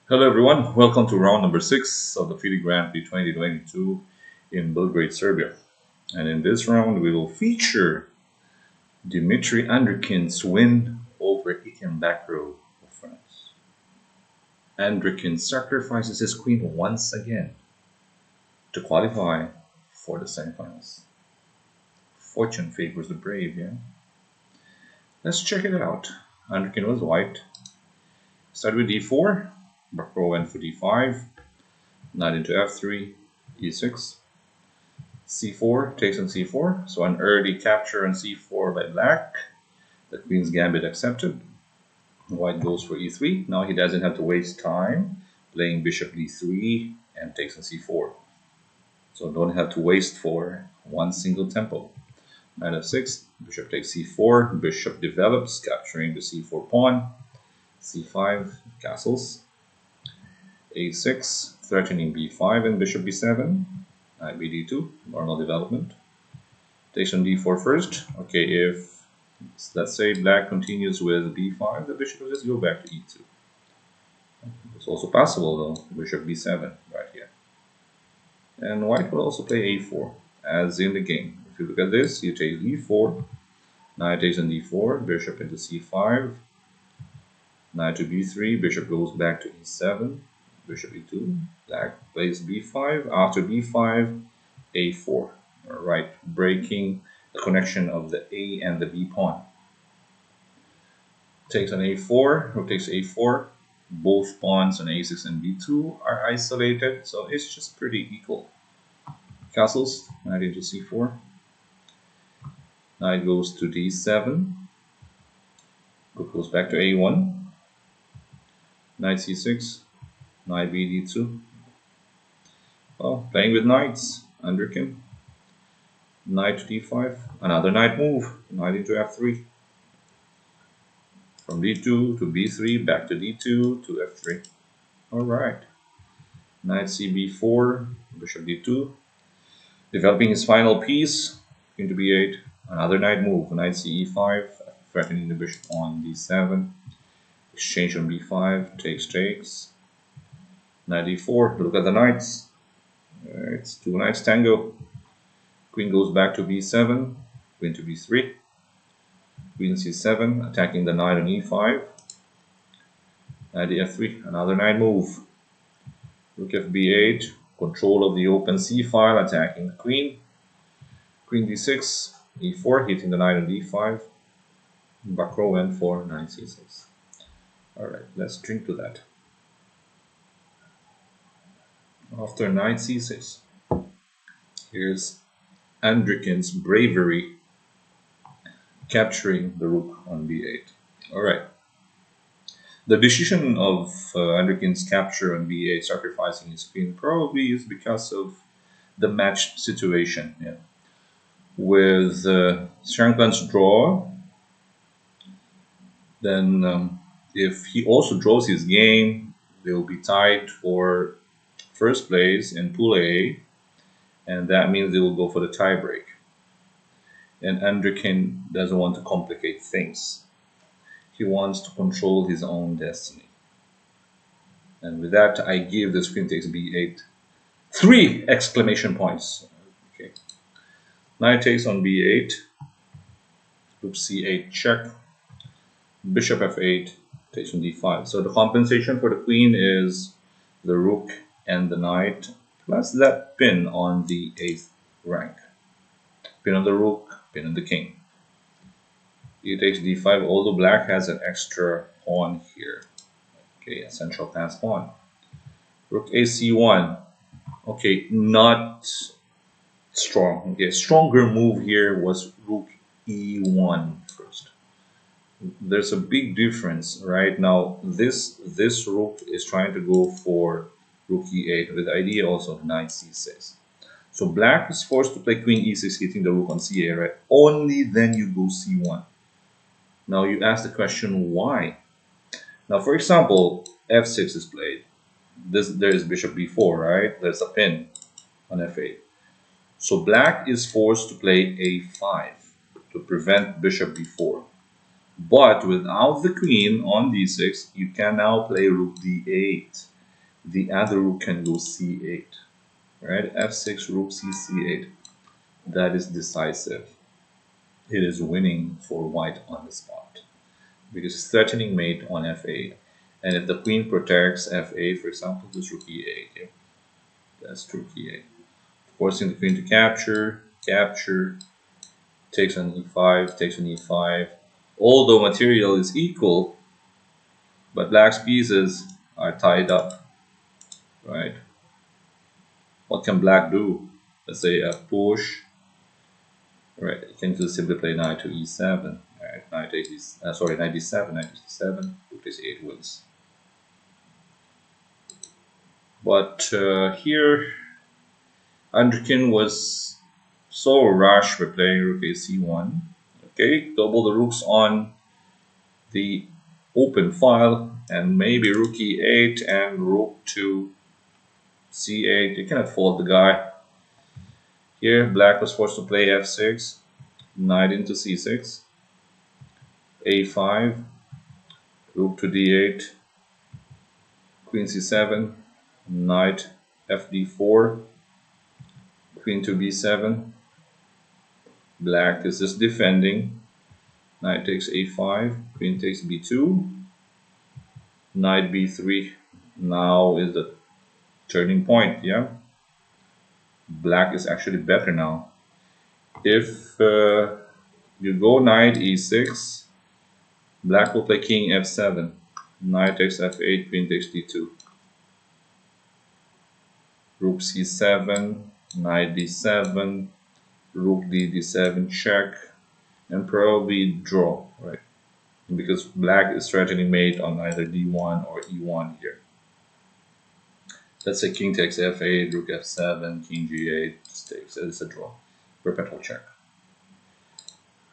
Hello everyone, welcome to round number 6 of the FIDE Grand Prix 2022 in Belgrade, Serbia. And in this round we will feature Dmitry Andreikin's win over Iken Bakro of France. Andreikin sacrifices his queen once again to qualify for the semifinals. Fortune favors the brave, yeah? Let's check it out. Andreikin was white. Started with d4, Bakro went for d5, knight into f3, e6, c4, takes on c4, so an early capture on c4 by black. The queen's gambit accepted. White goes for e3. Now he doesn't have to waste time playing bishop d3 and takes on c4. So don't have to waste for one single tempo. Knight f6, bishop takes c4, bishop develops, capturing the c4 pawn, c5, castles, a6, threatening b5 and bishop b7, knight bd2, normal development. Takes on d4 first. Okay, if let's say black continues with b5, the bishop will just go back to e2. It's also possible though, bishop b7 right here. And white will also play a4, as in the game. If you look at this, you take e4, knight takes on d4, bishop into c5, knight to b3, bishop goes back to e7, bishop e2, black plays b5, after b5, a4, alright, breaking the connection of the a and the b pawn. Takes on a4, rook takes a4, both pawns on a6 and b2 are isolated, so it's just pretty equal. Castles, knight into c4, knight goes to d7, rook goes back to a1, knight c6, knight bd2. Well, playing with knights, Andreikin. Knight to d5, another knight move, knight into f3. From d2 to b3, back to d2 to f3. Alright. Knight cb4, bishop d2. Developing his final piece, queen to b8, another knight move, knight ce5, threatening the bishop on d7. Exchange on b5, takes. Knight e4, look at the knights. It's two knights tango. Queen goes back to b7, queen to b3, queen c7, attacking the knight on e5, knight f3, another knight move, rook fb8, control of the open c file, attacking the queen, queen d6, e4, hitting the knight on d5, Bakro went for knight c6. Alright, let's drink to that. After knight c6, here's Andreikin's bravery capturing the rook on b8. Alright. The decision of Andreikin's capture on b8, sacrificing his queen, probably is because of the match situation. Yeah. With Shankland's draw, then if he also draws his game, they will be tied for first place in Pool A, and that means they will go for the tiebreak. And Andreikin doesn't want to complicate things. He wants to control his own destiny. And with that, I give this queen takes b8 3 exclamation points. Okay. Knight takes on b8, rook c8 check, bishop f8 takes on d5. So the compensation for the queen is the rook and the knight, plus that pin on the 8th rank. Pin on the rook, pin on the king. E takes d5, although black has an extra pawn here. Okay, a central pass pawn. Rook ac1. Okay, not strong. Okay, stronger move here was rook e1 first. There's a big difference right now. This rook is trying to go for rook e8 with the idea also of knight c6. So black is forced to play queen e6, hitting the rook on ca, right? Only then you go c1. Now you ask the question why. Now for example, f6 is played. There is bishop b4, right? There's a pin on f8. So black is forced to play a5 to prevent bishop b4. But without the queen on d6, you can now play rook d8. the other rook can go c8, right? f6, rook c, c8. That is decisive. It is winning for white on the spot because it's threatening mate on f8. And if the queen protects f8, for example, this rook e8, yeah, that's rook e8. Forcing the queen to capture, takes on e5, takes on e5. Although material is equal, but black's pieces are tied up, right? What can black do? Let's say a push, right? You can just simply play knight to e7, right? Knight d7, knight d7, rook d8 wins. But here, Andreikin was so rushed by playing rook ac1. Okay, double the rooks on the open file, and maybe rook e8 and rook to c8. You cannot fault the guy. Here, black was forced to play f6, knight into c6, a5, rook to d8, queen c7, knight fd4, queen to b7. Black is just defending. Knight takes a5, queen takes b2, knight b3. Now is the turning point, yeah? Black is actually better now. If you go knight e6, black will play king f7, knight takes f8, queen takes d2, rook c7, knight d7, rook d7 check, and probably draw, right? Because black is threatening mate on either d1 or e1 here. Let's say king takes f8, rook f7, king g8 takes. It's a draw, perpetual check.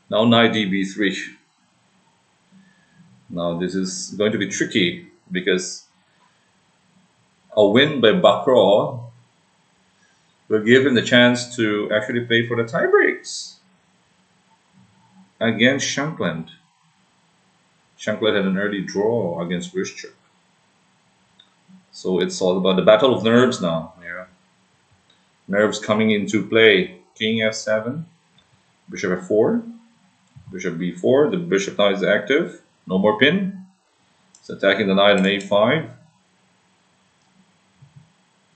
Now knight db3. Now this is going to be tricky because a win by Bakro will give him the chance to actually play for the tie breaks against Shankland. Shankland had an early draw against Rishchuk. So it's all about the battle of nerves now. Yeah. Nerves coming into play. King f7, bishop f4, bishop b4. The bishop now is active. No more pin. It's attacking the knight on a5.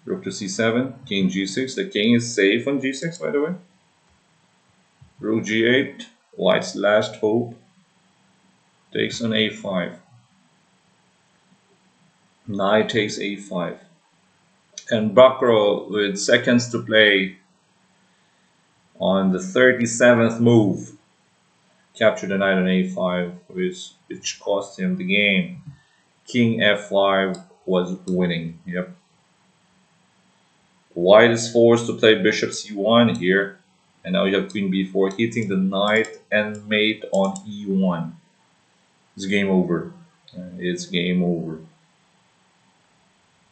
Rook to c7, king g6. The king is safe on g6, by the way. Rook g8, white's last hope. Takes on a5. Knight takes a5. And Bakro, with seconds to play, on the 37th move, captured the knight on a5, which cost him the game. King f5 was winning. Yep. White is forced to play bishop c1 here, and now you have queen b4 hitting the knight and mate on e1. It's game over. It's game over.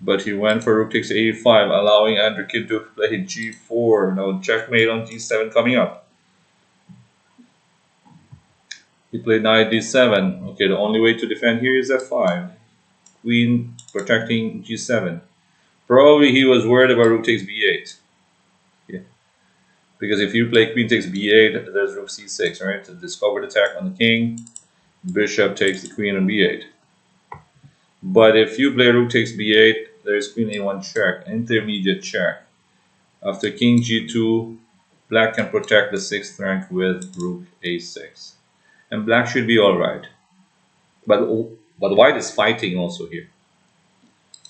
But he went for rook takes a5, allowing Andreikin to play g4. Now checkmate on g7 coming up. He played knight d7. Okay, the only way to defend here is f5. Queen protecting g7. Probably he was worried about rook takes b8. Yeah. Because if you play queen takes b8, there's rook c6, right? To discovered attack on the king. Bishop takes the queen on b8. But if you play rook takes b8, there's queen a1 check, intermediate check. After king g2, black can protect the 6th rank with rook a6. And black should be alright. But white is fighting also here.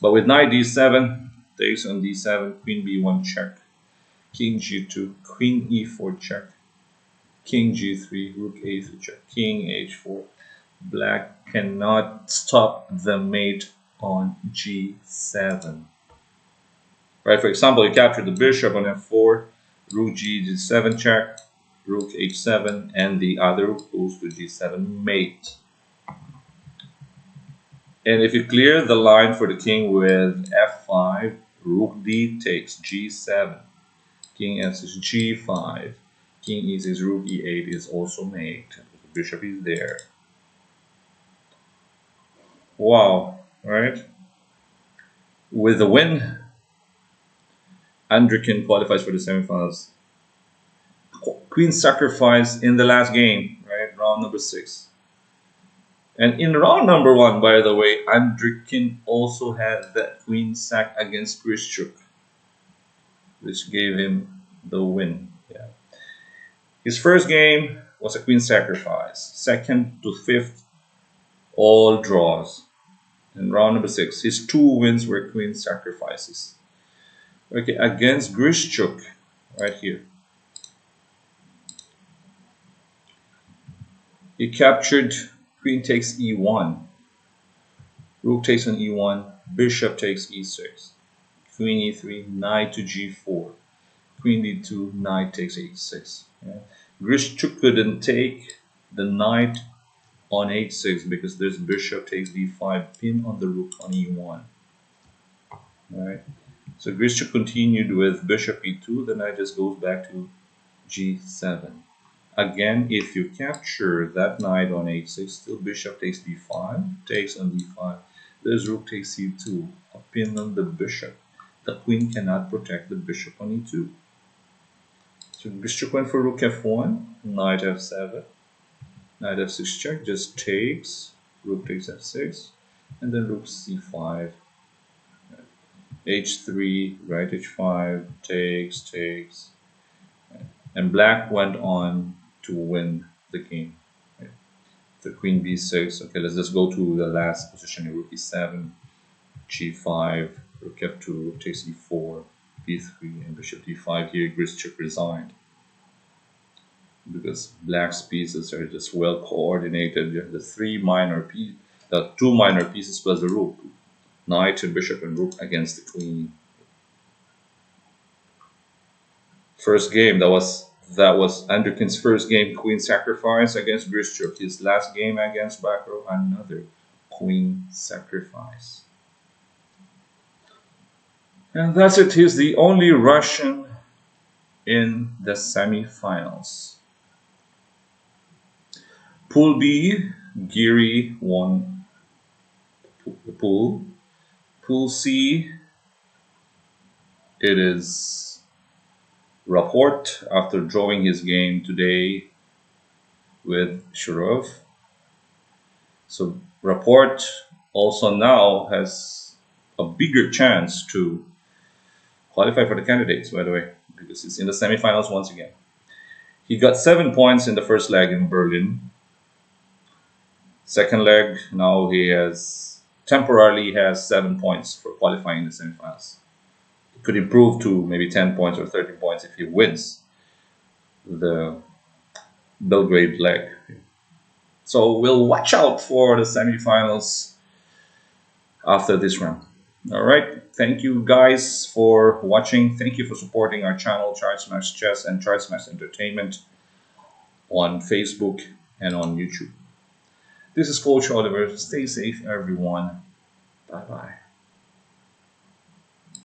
But with knight d7, takes on d7, queen b1 check, king g2, queen e4 check, king g3, rook a3 check, king h4. Black cannot stop the mate on g7. Right, for example, you capture the bishop on f4, rook g7 check, rook h7, and the other rook goes to g7 mate. And if you clear the line for the king with f5, rook d takes g7, king f6, g5, king e6, rook e8 is also mate. The bishop is there. Wow, right? With the win, Andreikin qualifies for the semifinals. Queen sacrifice in the last game, right? Round number 6. And in round number 1, by the way, Andreikin also had that queen sack against Grischuk, which gave him the win. Yeah. His first game was a queen sacrifice. Second to fifth, all draws. In round number 6, his 2 wins were queen sacrifices. Okay, against Grischuk, right here. He captured queen takes e1, rook takes on e1, bishop takes e6, queen e3, knight to g4, queen d2, knight takes h6. Yeah. Grischuk couldn't take the knight on h6 because there's bishop takes d5, pin on the rook on e1. Right. So Grischuk continued with bishop e2, the knight just goes back to g7. Again, if you capture that knight on h6, still bishop takes d5, takes on d5. There's rook takes c2, a pin on the bishop. The queen cannot protect the bishop on e2. So Grischuk went for rook f1, knight f7, knight f6 check, just takes, rook takes f6, and then rook c5, h3, right h5, takes, and black went on to win the game. Right? The queen b6. Okay, let's just go to the last position. Rook e7, g5, rook f2, rook takes e4, b3, and bishop d5. Here, Grischuk resigned because black's pieces are just well coordinated. You have the 2 minor pieces plus the rook, knight and bishop and rook against the queen. First game, that was Andreikin's first game, queen sacrifice against Grischuk. His last game against Bakro, another queen sacrifice. And that's it. He's the only Russian in the semi-finals. Pool B, Giri won the pool. Pool C, it is Rapport after drawing his game today with Shurov. So Rapport also now has a bigger chance to qualify for the candidates, by the way, because it's in the semifinals once again. He got 7 points in the first leg in Berlin. Second leg, now he has temporarily has 7 points for qualifying in the semifinals. It could improve to maybe 10 points or 13 points if he wins the Belgrade leg. So we'll watch out for the semifinals after this round. All right. Thank you guys for watching. Thank you for supporting our channel, Try Smash Chess and Try Smash Entertainment on Facebook and on YouTube. This is Coach Oliver. Stay safe, everyone. Bye-bye.